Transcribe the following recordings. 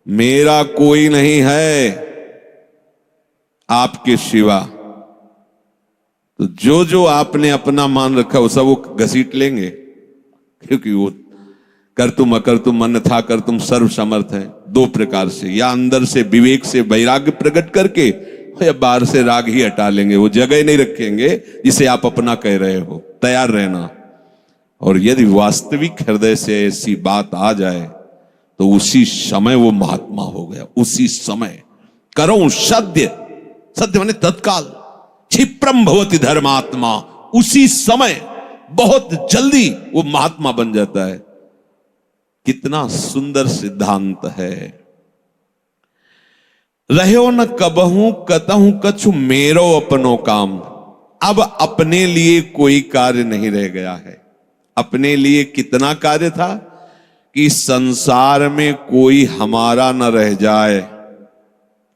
मेरा कोई नहीं है आपके सिवा। तो जो जो आपने अपना मान रखा वो सब वो घसीट लेंगे, क्योंकि वो कर तुम अकर तुम मन था कर तुम सर्व समर्थ है। दो प्रकार से, या अंदर से विवेक से वैराग्य प्रकट करके, या बाहर से राग ही हटा लेंगे। वो जगह नहीं रखेंगे जिसे आप अपना कह रहे हो। तैयार रहना। और यदि वास्तविक हृदय से ऐसी बात आ जाए तो उसी समय वो महात्मा हो गया। उसी समय करो सत्य, सत्य माने तत्काल, क्षिप्रम भवति धर्मात्मा, उसी समय बहुत जल्दी वो महात्मा बन जाता है। कितना सुंदर सिद्धांत है। रहो न कबहू कतहू कछु मेरो अपनो काम। अब अपने लिए कोई कार्य नहीं रह गया है। अपने लिए कितना कार्य था कि संसार में कोई हमारा न रह जाए।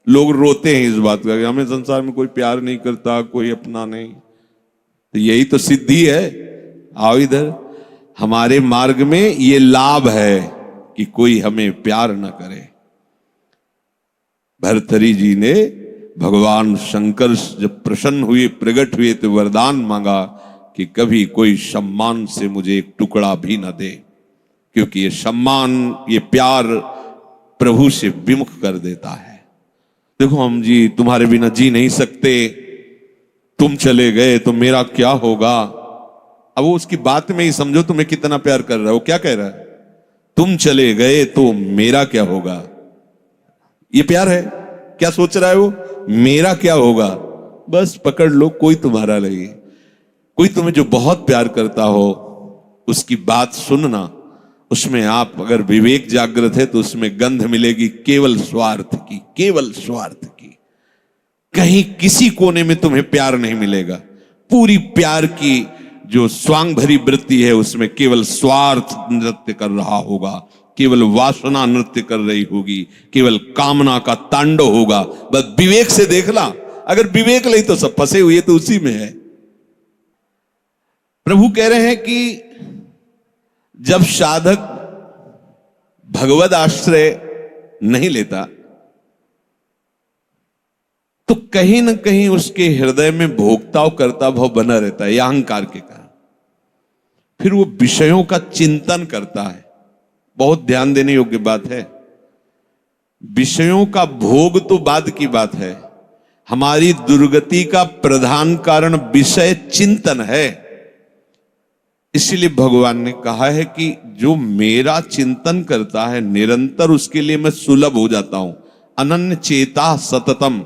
लोग रोते हैं इस बात का कि हमें संसार में कोई प्यार नहीं करता, कोई अपना नहीं। तो यही तो सिद्धि है। आओ इधर, हमारे मार्ग में ये लाभ है कि कोई हमें प्यार न करे। भर्तृहरि जी ने भगवान शंकर जब प्रसन्न हुए, प्रकट हुए, तो वरदान मांगा कि कभी कोई सम्मान से मुझे एक टुकड़ा भी न दे, क्योंकि ये सम्मान, ये प्यार प्रभु से विमुख कर देता है। देखो हम जी तुम्हारे बिना जी नहीं सकते, तुम चले गए तो मेरा क्या होगा। अब वो उसकी बात में ही समझो तुम्हें कितना प्यार कर रहा है। वो क्या कह रहा है? तुम चले गए तो मेरा क्या होगा। ये प्यार है। क्या सोच रहा है वो? मेरा क्या होगा। बस पकड़ लो, कोई तुम्हारा नहीं। कोई तुम्हें जो बहुत प्यार करता हो उसकी बात सुनना, उसमें आप अगर विवेक जागृत है तो उसमें गंध मिलेगी केवल स्वार्थ की, केवल स्वार्थ की। कहीं किसी कोने में तुम्हें प्यार नहीं मिलेगा। पूरी प्यार की जो स्वांग भरी वृत्ति है उसमें केवल स्वार्थ नृत्य कर रहा होगा, केवल वासना नृत्य कर रही होगी, केवल कामना का तांडव होगा। बस विवेक से देखना। अगर विवेक नहीं तो सब फंसे हुए तो उसी में है। प्रभु कह रहे हैं कि जब साधक भगवद आश्रय नहीं लेता तो कहीं ना कहीं उसके हृदय में भोक्ताव करता भाव बना रहता है, अहंकार के कारण। फिर वो विषयों का चिंतन करता है। बहुत ध्यान देने योग्य बात है। विषयों का भोग तो बाद की बात है। हमारी दुर्गति का प्रधान कारण विषय चिंतन है। इसीलिए भगवान ने कहा है कि जो मेरा चिंतन करता है निरंतर, उसके लिए मैं सुलभ हो जाता हूं। अनन्य चेता सततम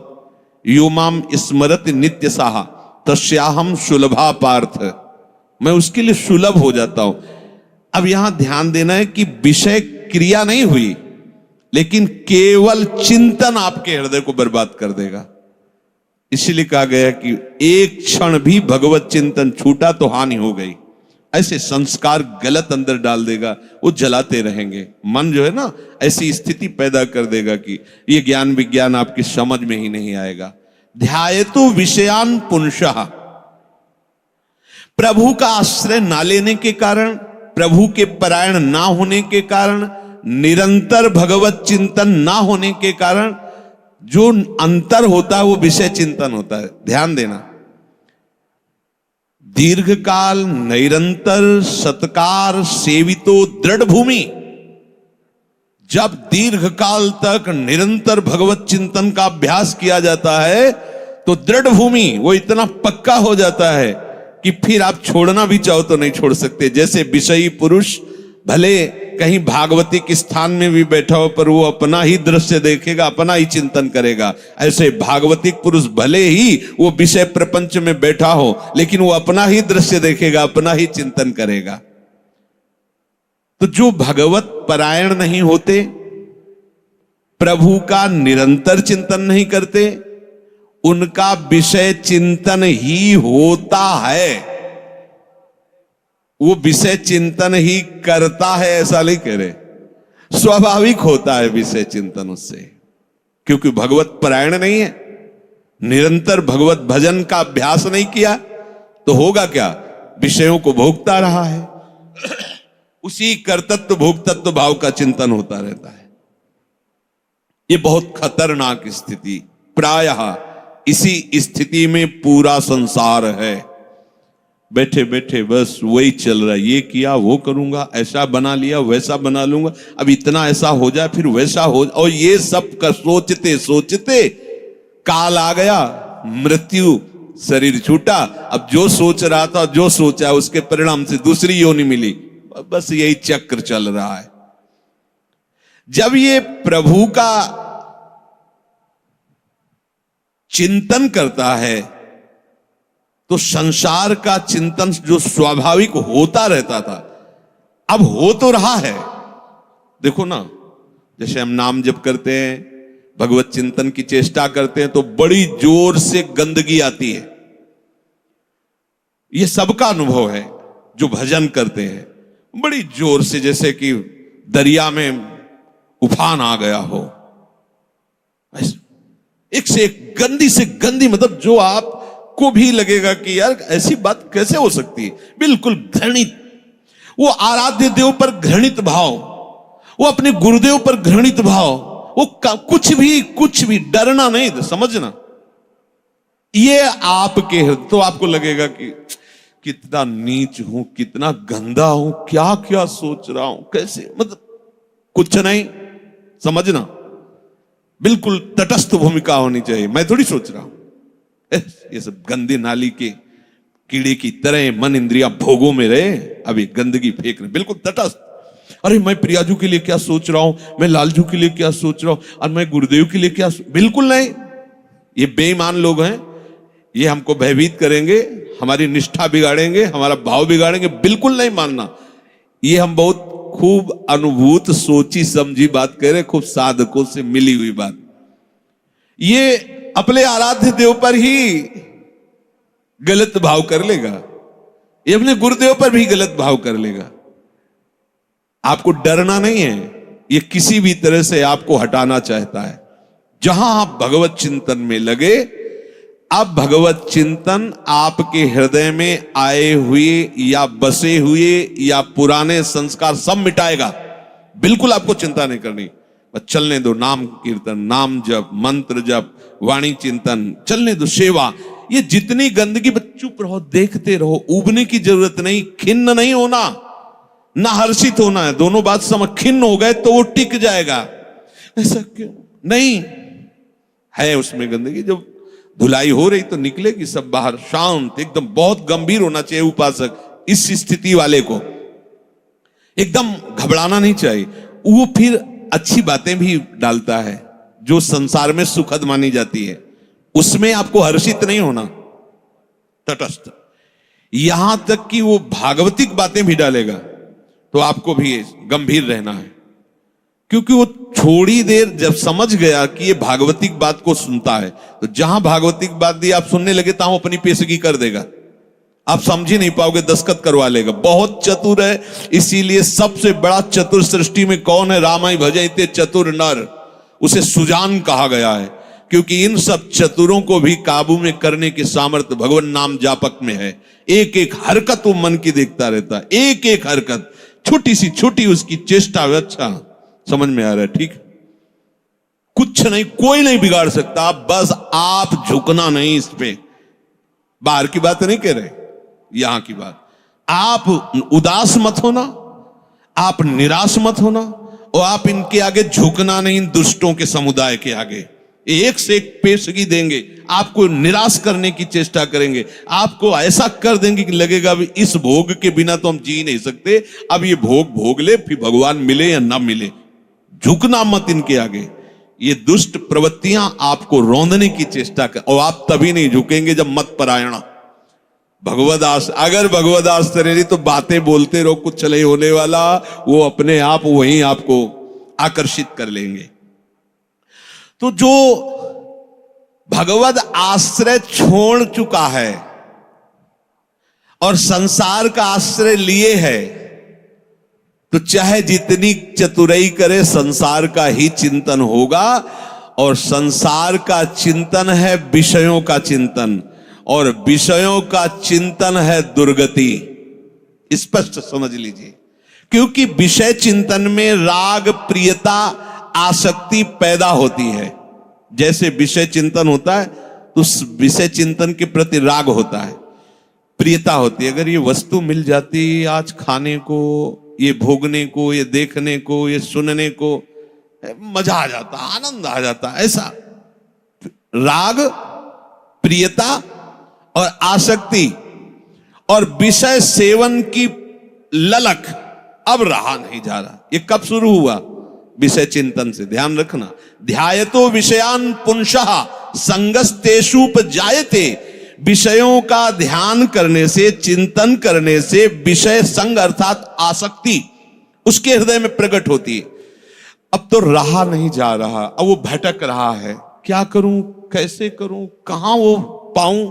यो माम स्मरति नित्य साहा तस्याहम सुलभा पार्थ। मैं उसके लिए सुलभ हो जाता हूं। अब यहां ध्यान देना है कि विषय क्रिया नहीं हुई, लेकिन केवल चिंतन आपके हृदय को बर्बाद कर देगा। इसीलिए कहा गया कि एक क्षण भी भगवत चिंतन छूटा तो हानि हो गई। ऐसे संस्कार गलत अंदर डाल देगा, वो जलाते रहेंगे। मन जो है ना, ऐसी स्थिति पैदा कर देगा कि ये ज्ञान विज्ञान आपकी समझ में ही नहीं आएगा। ध्यायतु विषयान पुंसः। प्रभु का आश्रय ना लेने के कारण, प्रभु के परायण ना होने के कारण, निरंतर भगवत चिंतन ना होने के कारण जो अंतर होता है वो विषय चिंतन होता है। ध्यान देना। दीर्घ काल निरंतर सत्कार सेवितो दृढ़ भूमि। जब दीर्घ काल तक निरंतर भगवत चिंतन का अभ्यास किया जाता है तो दृढ़ भूमि वो इतना पक्का हो जाता है कि फिर आप छोड़ना भी चाहो तो नहीं छोड़ सकते। जैसे विषयी पुरुष भले कहीं भागवतिक स्थान में भी बैठा हो पर वो अपना ही दृश्य देखेगा, अपना ही चिंतन करेगा। ऐसे भागवतिक पुरुष भले ही वो विषय प्रपंच में बैठा हो लेकिन वो अपना ही दृश्य देखेगा, अपना ही चिंतन करेगा। तो जो भगवत परायण नहीं होते, प्रभु का निरंतर चिंतन नहीं करते, उनका विषय चिंतन ही होता है। वो विषय चिंतन ही करता है ऐसा नहीं कह रहे। स्वाभाविक होता है विषय चिंतन उससे, क्योंकि भगवत परायण नहीं है, निरंतर भगवत भजन का अभ्यास नहीं किया तो होगा क्या? विषयों को भोगता रहा है। उसी कर्तृत्व भोक्तत्व भाव का चिंतन होता रहता है। ये बहुत खतरनाक स्थिति, प्रायः इसी स्थिति में पूरा संसार है। बैठे बैठे बस वही चल रहा है, ये किया वो करूंगा, ऐसा बना लिया वैसा बना लूंगा, अब इतना ऐसा हो जाए फिर वैसा हो, और ये सब का सोचते सोचते काल आ गया, मृत्यु, शरीर छूटा। अब जो सोच रहा था, जो सोचा उसके परिणाम से दूसरी योनि मिली, बस यही चक्र चल रहा है। जब ये प्रभु का चिंतन करता है तो संसार का चिंतन जो स्वाभाविक होता रहता था अब हो तो रहा है। देखो ना, जैसे हम नाम जप करते हैं, भगवत चिंतन की चेष्टा करते हैं तो बड़ी जोर से गंदगी आती है। यह सबका अनुभव है जो भजन करते हैं, बड़ी जोर से, जैसे कि दरिया में उफान आ गया हो, एक से एक गंदी से गंदी, मतलब जो आपको भी लगेगा कि यार ऐसी बात कैसे हो सकती है, बिल्कुल घृणित। वो आराध्य देव पर घृणित भाव, वो अपने गुरुदेव पर घृणित भाव, वो कुछ भी डरना नहीं, समझना ये आपके, तो आपको लगेगा कि कितना नीच हूं, कितना गंदा हूं, क्या क्या सोच रहा हूं, कैसे, मतलब कुछ नहीं, समझना बिल्कुल तटस्थ भूमिका होनी चाहिए। मैं थोड़ी सोच रहा हूं ये सब गंदी नाली के कीड़े की तरह मन इंद्रिया भोगों में रहे, अभी गंदगी फेंक रहे, बिल्कुल तटस्थ। अरे मैं प्रियाजू के लिए क्या सोच रहा हूं, मैं लालजू के लिए क्या सोच रहा हूं, और मैं गुरुदेव के लिए क्या, बिल्कुल नहीं। ये बेईमान लोग हैं, ये हमको भयभीत करेंगे, हमारी निष्ठा बिगाड़ेंगे, हमारा भाव बिगाड़ेंगे, बिल्कुल नहीं मानना। ये हम बहुत खूब अनुभूत सोची समझी बात कह रहे, खूब साधकों से मिली हुई बात। ये अपने आराध्य देव पर ही गलत भाव कर लेगा, ये अपने गुरुदेव पर भी गलत भाव कर लेगा। आपको डरना नहीं है, ये किसी भी तरह से आपको हटाना चाहता है। जहां आप भगवत चिंतन में लगे, अब भगवत चिंतन आपके हृदय में आए हुए या बसे हुए या पुराने संस्कार सब मिटाएगा। बिल्कुल आपको चिंता नहीं करनी, बस चलने दो, नाम कीर्तन, नाम जप, मंत्र जप, वाणी चिंतन, चलने दो, सेवा। ये जितनी गंदगी, बस चुप रहो, देखते रहो, उबने की जरूरत नहीं, खिन्न नहीं होना, ना हर्षित होना है, दोनों बात समझ। खिन्न हो गए तो वो टिक जाएगा, ऐसा क्यों नहीं है, उसमें गंदगी जब धुलाई हो रही तो निकलेगी सब बाहर, शांत एकदम। बहुत गंभीर होना चाहिए उपासक, इस स्थिति वाले को एकदम घबराना नहीं चाहिए। वो फिर अच्छी बातें भी डालता है जो संसार में सुखद मानी जाती है, उसमें आपको हर्षित नहीं होना, तटस्थ। यहां तक कि वो भागवतिक बातें भी डालेगा तो आपको भी गंभीर रहना है, क्योंकि वो थोड़ी देर जब समझ गया कि ये भागवतिक बात को सुनता है, तो जहां भागवतिक बात दी आप सुनने लगे तो अपनी पेशगी कर देगा, आप समझ ही नहीं पाओगे, दस्तखत करवा लेगा। बहुत चतुर है, इसीलिए सबसे बड़ा चतुर सृष्टि में कौन है, रामाय भजते चतुर नर, उसे सुजान कहा गया है, क्योंकि इन सब चतुरों को भी काबू में करने की सामर्थ्य भगवान नाम जापक में है। एक एक हरकत वो मन की देखता रहता है, एक एक हरकत, छोटी सी छोटी उसकी चेष्टा। अच्छा समझ में आ रहा है, ठीक, कुछ नहीं, कोई नहीं बिगाड़ सकता, बस आप झुकना नहीं इस पे। बाहर की बात नहीं कह रहे, यहां की बात। आप उदास मत होना, आप निराश मत होना, और आप इनके आगे झुकना नहीं, दुष्टों के समुदाय के आगे। एक से एक पेशगी देंगे, आपको निराश करने की चेष्टा करेंगे, आपको ऐसा कर देंगे कि लगेगा भी इस भोग के बिना तो हम जी नहीं सकते, अब ये भोग भोग ले, फिर भगवान मिले या ना मिले। झुकना मत इनके आगे, ये दुष्ट प्रवृत्तियां आपको रौंदने की चेष्टा कर, और आप तभी नहीं झुकेंगे जब मत परायणा भगवदास। अगर भगवदास तरेरी तो बातें बोलते रहो, कुछ नहीं होने वाला, वो अपने आप वहीं आपको आकर्षित कर लेंगे। तो जो भगवद आश्रय छोड़ चुका है और संसार का आश्रय लिए है, तो चाहे जितनी चतुराई करे, संसार का ही चिंतन होगा। और संसार का चिंतन है विषयों का चिंतन, और विषयों का चिंतन है दुर्गति। स्पष्ट समझ लीजिए, क्योंकि विषय चिंतन में राग प्रियता आसक्ति पैदा होती है। जैसे विषय चिंतन होता है तो उस विषय चिंतन के प्रति राग होता है, प्रियता होती है। अगर ये वस्तु मिल जाती आज खाने को, ये भोगने को, ये देखने को, ये सुनने को, मजा आ जाता, आनंद आ जाता। ऐसा राग, प्रियता और आसक्ति और विषय सेवन की ललक अब रहा नहीं जा रहा। ये कब शुरू हुआ? विषय चिंतन से। ध्यान रखना, ध्यायतो विषयान पुंसः संगस्तेषुपजायते। विषयों का ध्यान करने से, चिंतन करने से विषय संग अर्थात आसक्ति उसके हृदय में प्रकट होती है। अब तो रहा नहीं जा रहा, अब वो भटक रहा है, क्या करूं, कैसे करूं, कहां वो पाऊं,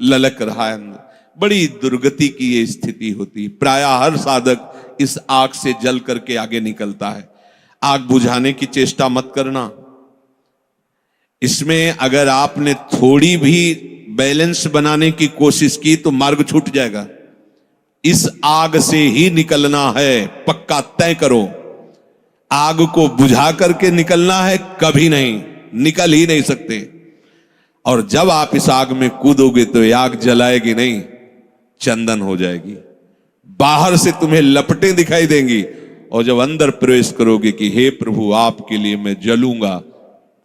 ललक रहा है अंदर। बड़ी दुर्गति की ये स्थिति होती है। प्रायः हर साधक इस आग से जल करके आगे निकलता है। आग बुझाने की चेष्टा मत करना। इसमें अगर आपने थोड़ी भी बैलेंस बनाने की कोशिश की तो मार्ग छूट जाएगा। इस आग से ही निकलना है, पक्का तय करो। आग को बुझा करके निकलना है, कभी नहीं, निकल ही नहीं सकते। और जब आप इस आग में कूदोगे तो ये आग जलाएगी नहीं, चंदन हो जाएगी। बाहर से तुम्हें लपटें दिखाई देंगी और जब अंदर प्रवेश करोगे कि हे प्रभु आपके लिए मैं जलूंगा,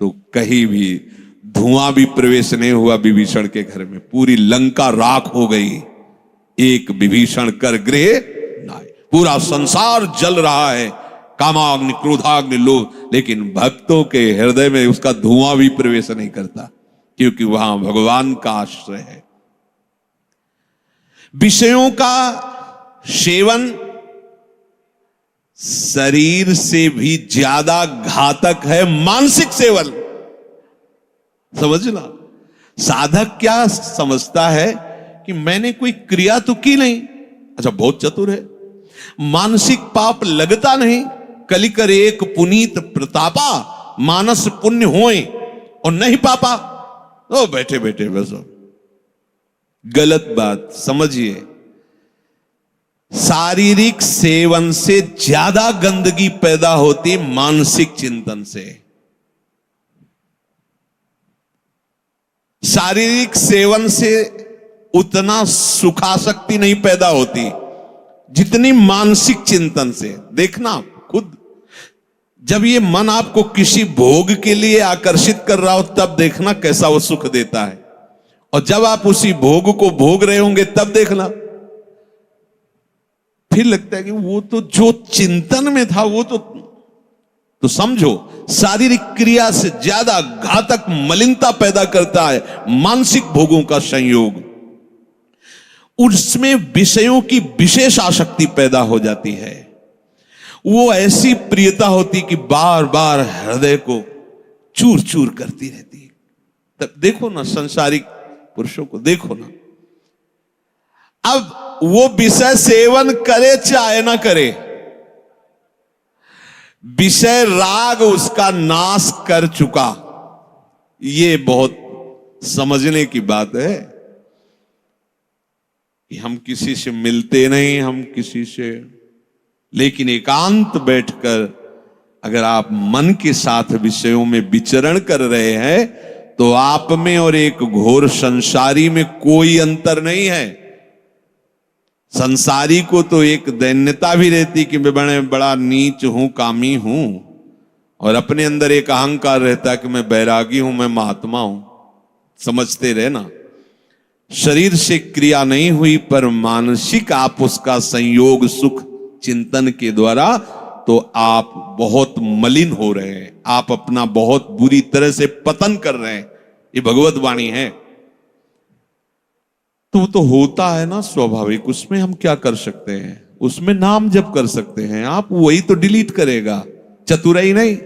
तो कहीं भी धुआं भी प्रवेश नहीं हुआ विभीषण के घर में। पूरी लंका राख हो गई, एक विभीषण कर गृह नाय। पूरा संसार जल रहा है, कामाग्नि, क्रोधाग्नि, लोभ, लेकिन भक्तों के हृदय में उसका धुआं भी प्रवेश नहीं करता, क्योंकि वहां भगवान का आश्रय है। विषयों का सेवन शरीर से भी ज्यादा घातक है मानसिक सेवन। समझना, साधक क्या समझता है कि मैंने कोई क्रिया तो की नहीं, अच्छा बहुत चतुर है, मानसिक पाप लगता नहीं। कलिकर एक पुनीत प्रतापा, मानस पुण्य होए और नहीं पापा। ओ बैठे बैठे बस, गलत बात समझिए। शारीरिक सेवन से ज्यादा गंदगी पैदा होती मानसिक चिंतन से। शारीरिक सेवन से उतना सुखासक्ति नहीं पैदा होती जितनी मानसिक चिंतन से। देखना खुद, जब ये मन आपको किसी भोग के लिए आकर्षित कर रहा हो तब देखना कैसा वो सुख देता है, और जब आप उसी भोग को भोग रहे होंगे तब देखना फिर लगता है कि वो तो जो चिंतन में था वो तो समझो शारीरिक क्रिया से ज्यादा घातक मलिनता पैदा करता है मानसिक भोगों का संयोग। उसमें विषयों की विशेष आसक्ति पैदा हो जाती है। वो ऐसी प्रियता होती कि बार बार हृदय को चूर चूर करती रहती है। तब देखो ना संसारिक पुरुषों को, देखो ना, अब वो विषय सेवन करे चाहे ना करे, विषय राग उसका नाश कर चुका। ये बहुत समझने की बात है कि हम किसी से मिलते नहीं, हम किसी से, लेकिन एकांत बैठकर अगर आप मन के साथ विषयों में विचरण कर रहे हैं तो आप में और एक घोर संसारी में कोई अंतर नहीं है। संसारी को तो एक दैन्यता भी रहती कि मैं बड़ा नीच हूं, कामी हूं, और अपने अंदर एक अहंकार रहता है कि मैं बैरागी हूं, मैं महात्मा हूं। समझते रहे ना, शरीर से क्रिया नहीं हुई पर मानसिक आप उसका संयोग सुख चिंतन के द्वारा, तो आप बहुत मलिन हो रहे हैं, आप अपना बहुत बुरी तरह से पतन कर रहे हैं। ये भगवत वाणी है। तो होता है ना स्वाभाविक, उसमें हम क्या कर सकते हैं? उसमें नाम जप कर सकते हैं आप, वही तो डिलीट करेगा, चतुराई नहीं।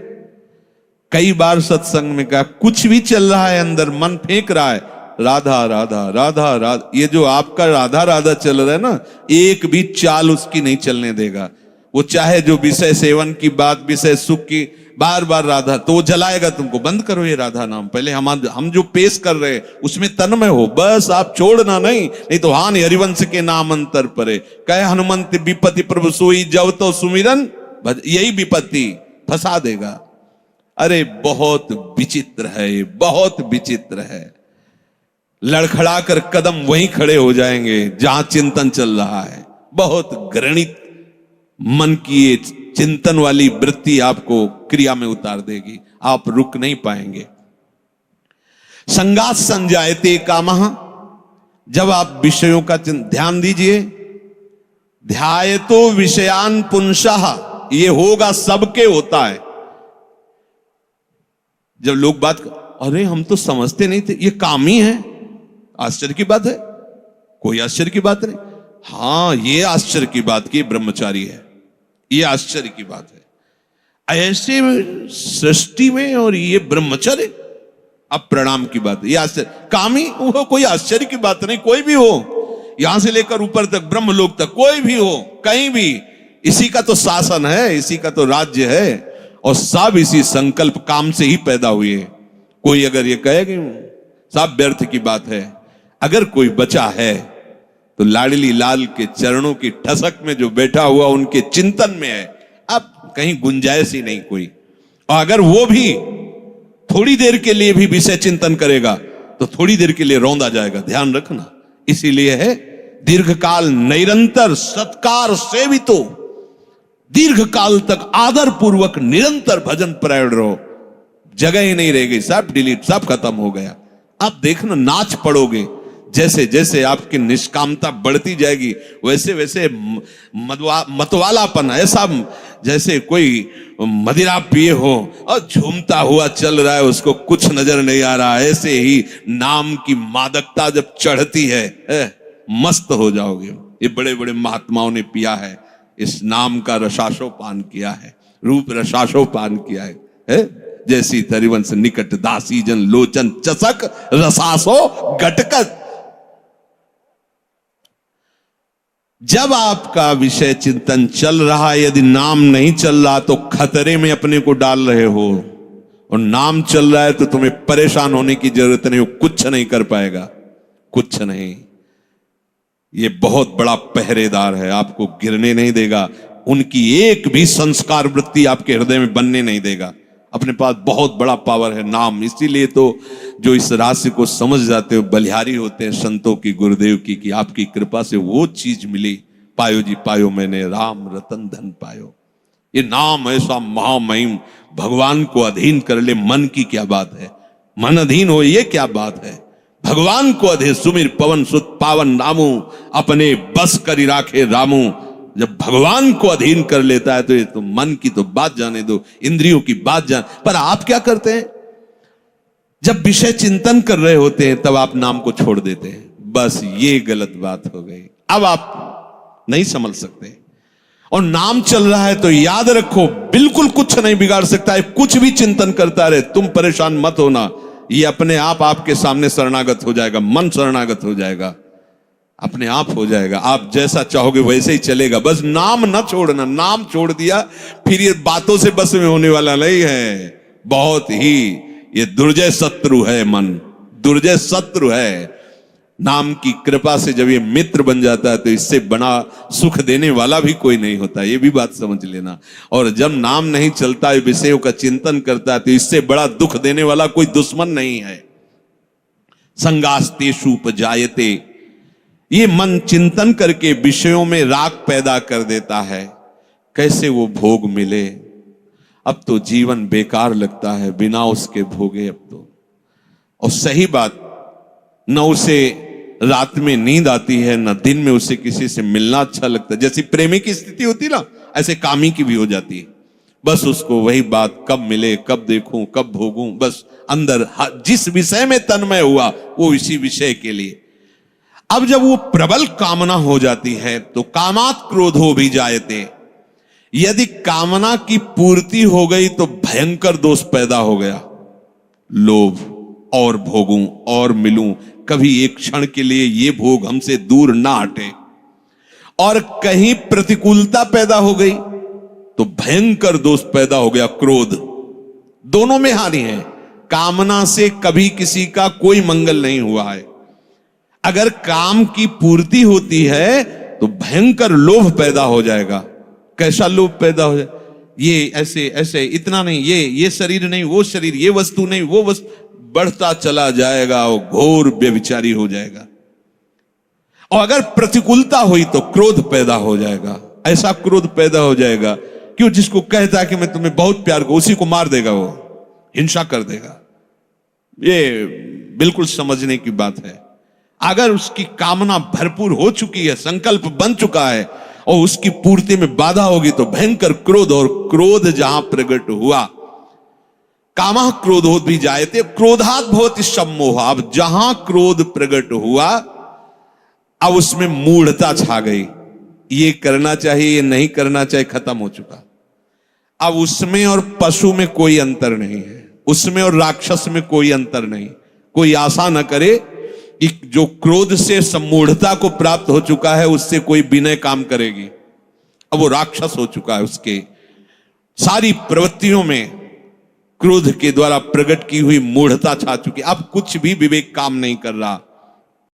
कई बार सत्संग में कहा, कुछ भी चल रहा है अंदर, मन फेंक रहा है, राधा राधा राधा राधा, ये जो आपका राधा राधा चल रहा है ना, एक भी चाल उसकी नहीं चलने देगा। वो चाहे जो विषय सेवन की बात, विषय सुख की, बार बार राधा, तो वो जलाएगा तुमको। बंद करो ये राधा नाम, पहले हम जो पेश कर रहे हैं उसमें तन्मय हो, बस आप छोड़ना नहीं तो हानि हरिवंश के नाम अंतर परे। कहे हनुमंत विपत्ति प्रभु सोई, जब तो सुमिरन, यही विपत्ति फंसा देगा। अरे बहुत विचित्र है, ये बहुत विचित्र है। लड़खड़ा कर कदम वहीं खड़े हो जाएंगे जहां चिंतन चल रहा है। बहुत घृणित मन की ये चिंतन वाली वृत्ति आपको क्रिया में उतार देगी, आप रुक नहीं पाएंगे। संगात संजायते कामः, जब आप विषयों का ध्यान दीजिए। ध्यायतो विषयान पुंसः, ये होगा, सबके होता है। जब लोग बात अरे हम तो समझते नहीं थे, ये काम ही है, आश्चर्य की बात है, कोई आश्चर्य की बात नहीं। हां, ये आश्चर्य की बात की ब्रह्मचारी है, ये आश्चर्य की बात है। ऐसे सृष्टि में और ये ब्रह्मचर्य, अब प्रणाम की बात है। ये आश्चर्य, कामी वो कोई आश्चर्य की बात नहीं। कोई भी हो, यहां से लेकर ऊपर तक, ब्रह्मलोक तक, कोई भी हो, कहीं भी, इसी का तो शासन है, इसी का तो राज्य है, और सब इसी संकल्प काम से ही पैदा हुए। कोई अगर ये कहे कि सब व्यर्थ की बात है, अगर कोई बचा है तो लाडली लाल के चरणों की ठसक में जो बैठा हुआ उनके चिंतन में है। अब कहीं गुंजाइश ही नहीं कोई। और अगर वो भी थोड़ी देर के लिए भी विषय चिंतन करेगा तो थोड़ी देर के लिए रौंदा जाएगा, ध्यान रखना। इसीलिए है दीर्घकाल निरंतर सत्कार सेवितो, दीर्घ काल तक आदर पूर्वक निरंतर भजन परायण रहो। जगह ही नहीं रह गई, सब डिलीट, सब खत्म हो गया। आप देखना, नाच पड़ोगे। जैसे जैसे आपकी निष्कामता बढ़ती जाएगी वैसे वैसे मतवालापन, ऐसा जैसे कोई मदिरा पिए हो और झूमता हुआ चल रहा है, उसको कुछ नजर नहीं आ रहा। ऐसे ही नाम की मादकता जब चढ़ती है, मस्त हो जाओगे। ये बड़े बड़े महात्माओं ने पिया है, इस नाम का रसाशोपान किया है, रूप रसाशोपान किया है। जैसी तरिवंश निकट दासी जन लोचन चसक रसासो घटकत। जब आपका विषय चिंतन चल रहा है, यदि नाम नहीं चल रहा तो खतरे में अपने को डाल रहे हो, और नाम चल रहा है तो तुम्हें परेशान होने की जरूरत नहीं हो, कुछ नहीं कर पाएगा, कुछ नहीं। ये बहुत बड़ा पहरेदार है, आपको गिरने नहीं देगा, उनकी एक भी संस्कार वृत्ति आपके हृदय में बनने नहीं देगा। अपने पास बहुत बड़ा पावर है नाम। इसीलिए तो जो इस रहस्य को समझ जाते हो बलिहारी होते हैं संतों की, गुरुदेव की, कि आपकी कृपा से वो चीज मिली। पायो जी पायो मैंने राम रतन धन पायो। ये नाम ऐसा महामहिम, भगवान को अधीन कर ले, मन की क्या बात है, मन अधीन हो, ये क्या बात है। भगवान को अधे सुमिर पवन सुत पावन नामू, अपने बस करी राखे रामू। जब भगवान को अधीन कर लेता है तो ये तो मन की तो बात जाने दो, इंद्रियों की बात जान। पर आप क्या करते हैं, जब विषय चिंतन कर रहे होते हैं तब आप नाम को छोड़ देते हैं। बस ये गलत बात हो गई, अब आप नहीं समझ सकते। और नाम चल रहा है तो याद रखो, बिल्कुल कुछ नहीं बिगाड़ सकता है, कुछ भी चिंतन करता रहे, तुम परेशान मत होना। ये अपने आप आपके सामने शरणागत हो जाएगा, मन शरणागत हो जाएगा, अपने आप हो जाएगा। आप जैसा चाहोगे वैसे ही चलेगा। बस नाम ना छोड़ना, नाम छोड़ दिया फिर ये बातों से बस में होने वाला नहीं है। बहुत ही ये दुर्जय शत्रु है, मन दुर्जय शत्रु है। नाम की कृपा से जब ये मित्र बन जाता है तो इससे बड़ा सुख देने वाला भी कोई नहीं होता, ये भी बात समझ लेना। और जब नाम नहीं चलता है, विषयों का चिंतन करता है, तो इससे बड़ा दुख देने वाला कोई दुश्मन नहीं है। संगास्तेषु उपजायते, ये मन चिंतन करके विषयों में राग पैदा कर देता है। कैसे वो भोग मिले, अब तो जीवन बेकार लगता है बिना उसके भोगे अब तो। और सही बात, न उसे रात में नींद आती है, न दिन में उसे किसी से मिलना अच्छा लगता है। जैसी प्रेमी की स्थिति होती ना, ऐसे कामी की भी हो जाती है। बस उसको वही बात, कब मिले, कब देखूं, कब भोगूं, बस अंदर जिस विषय में तन्मय हुआ वो इसी विषय के लिए। अब जब वो प्रबल कामना हो जाती है तो कामात क्रोधो भी जायते। यदि कामना की पूर्ति हो गई तो भयंकर दोष पैदा हो गया, लोभ, और भोगूं और मिलूं, कभी एक क्षण के लिए ये भोग हमसे दूर ना हटे। और कहीं प्रतिकूलता पैदा हो गई तो भयंकर दोष पैदा हो गया, क्रोध। दोनों में हानि है। कामना से कभी किसी का कोई मंगल नहीं हुआ है। अगर काम की पूर्ति होती है तो भयंकर लोभ पैदा हो जाएगा। कैसा लोभ पैदा हो जाए, ये ऐसे ऐसे, इतना नहीं, ये शरीर नहीं, वो शरीर, ये वस्तु नहीं, वो वस्तु, बढ़ता चला जाएगा, वो घोर व्यभिचारी हो जाएगा। और अगर प्रतिकूलता हुई तो क्रोध पैदा हो जाएगा। ऐसा क्रोध पैदा हो जाएगा कि वो जिसको कहता है कि मैं तुम्हें बहुत प्यार करूं, उसी को मार देगा, वो हिंसा कर देगा। ये बिल्कुल समझने की बात है। अगर उसकी कामना भरपूर हो चुकी है, संकल्प बन चुका है और उसकी पूर्ति में बाधा होगी तो भयंकर क्रोध, और क्रोध जहां प्रकट हुआ, कामः क्रोधोद भी जायते क्रोधात् भवति सम्मोह। अब जहां क्रोध प्रकट हुआ, अब उसमें मूढ़ता छा गई, ये करना चाहिए, ये नहीं करना चाहिए, खत्म हो चुका। अब उसमें और पशु में कोई अंतर नहीं है, उसमें और राक्षस में कोई अंतर नहीं। कोई आशा न करे कि जो क्रोध से सम्मूढ़ता को प्राप्त हो चुका है उससे कोई विनय काम करेगी। अब वो राक्षस हो चुका है, उसके सारी प्रवृत्तियों में क्रोध के द्वारा प्रकट की हुई मूढ़ता छा चुकी। अब कुछ भी विवेक काम नहीं कर रहा।